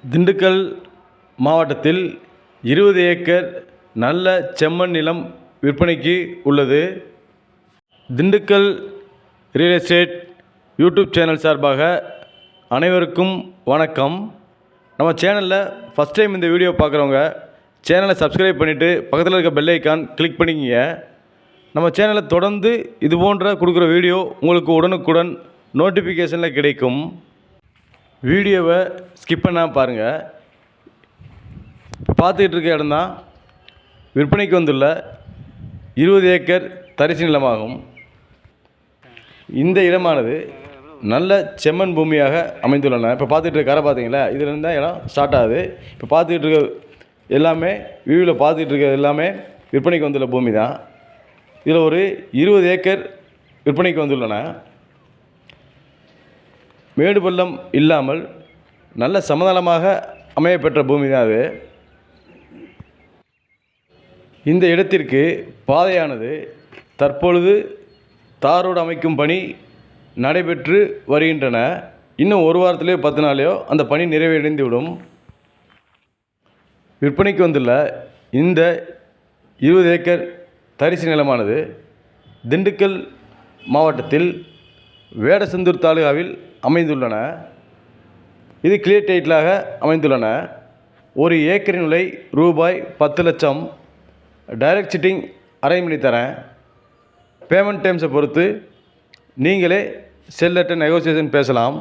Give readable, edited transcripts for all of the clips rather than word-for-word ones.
திண்டுக்கல் மாவட்டத்தில் 20 ஏக்கர் நல்ல செம்மண் நிலம் விற்பனைக்கு உள்ளது. Dindigul real estate YouTube channel சார்பாக அனைவருக்கும் வணக்கம். நம்ம சேனலில் ஃபஸ்ட் டைம் இந்த வீடியோ பார்க்குறவங்க சேனலை சப்ஸ்கிரைப் பண்ணிவிட்டு பக்கத்தில் இருக்க பெல் ஐக்கான் கிளிக் பண்ணிக்கிங்க. நம்ம சேனலை தொடர்ந்து இது போன்ற கொடுக்குற வீடியோ உங்களுக்கு உடனுக்குடன் நோட்டிஃபிகேஷனில் கிடைக்கும். வீடியோவை ஸ்கிப் பண்ணாமல் பாருங்கள். இப்போ பார்த்துக்கிட்டு இருக்க இடம் தான் விற்பனைக்கு வந்துள்ள 20 ஏக்கர் தரிசு நிலமாகும். இந்த இடமானது நல்ல செம்மண் பூமியாக அமைந்துள்ளன. இப்போ பார்த்துட்டு இருக்க கரை பார்த்தீங்களா, இதில் தான் இடம் ஸ்டார்ட் ஆகுது. இப்போ பார்த்துக்கிட்டு இருக்க எல்லாமே வியூவில் பார்த்துக்கிட்டு இருக்க எல்லாமே விற்பனைக்கு வந்துள்ள பூமி தான். இதில் ஒரு 20 ஏக்கர் விற்பனைக்கு வந்துள்ளன. மேடு பள்ளம் இல்லாமல் நல்ல சமதளமாக அமையப்பெற்ற பூமி தான் அது. இந்த இடத்திற்கு பாதையானது தற்பொழுது தார் ரோடு அமைக்கும் பணி நடைபெற்று வருகின்றன. இன்னும் ஒரு வாரத்திலேயோ 10 நாளையோ அந்த பணி நிறைவடைந்துவிடும். விற்பனைக்கு வந்துள்ள இந்த 20 ஏக்கர் தரிசு நிலமானது திண்டுக்கல் மாவட்டத்தில் வேடசந்தூர் தாலுகாவில் அமைந்துள்ளன. இது கிளியர் டைட்டிலாக அமைந்துள்ளன. ஒரு ஏக்கரின் விலை ரூபாய் 10 லட்சம். டைரக்ட் சிட்டிங் அரேஞ்ச் பண்ணி தரேன். பேமெண்ட் டைம்ஸை பொறுத்து நீங்களே செல்லட்ட நெகோசியேஷன் பேசலாம்.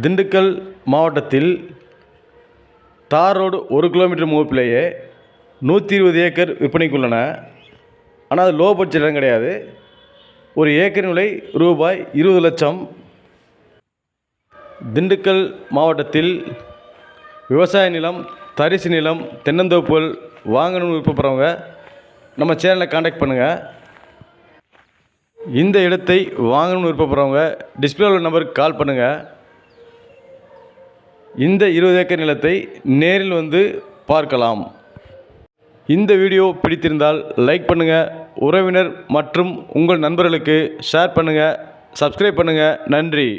திண்டுக்கல் மாவட்டத்தில் தார் ரோடு 1 கிலோமீட்டர் முகப்பிலேயே 120 ஏக்கர் விற்பனைக்குள்ளன. ஆனால் அது லோ பட்ஜெட் இடம் கிடையாது. ஒரு ஏக்கரின் விலை ரூபாய் 20 லட்சம். திண்டுக்கல் மாவட்டத்தில் விவசாய நிலம், தரிசு நிலம், தென்னந்தோப்புகள் வாங்கணும்னு விருப்பப்படுறவங்க நம்ம சேனலை காண்டாக்ட் பண்ணுங்கள். இந்த இடத்தை வாங்கணும்னு விருப்பப்படுறவங்க டிஸ்பிளே உள்ள நம்பருக்கு கால் பண்ணுங்கள். இந்த 20 ஏக்கர் நிலத்தை நேரில் வந்து பார்க்கலாம். இந்த வீடியோ பிடித்திருந்தால் லைக் பண்ணுங்கள், உறவினர் மற்றும் உங்கள் நண்பர்களுக்கு ஷேர் பண்ணுங்கள், சப்ஸ்கிரைப் பண்ணுங்கள். நன்றி.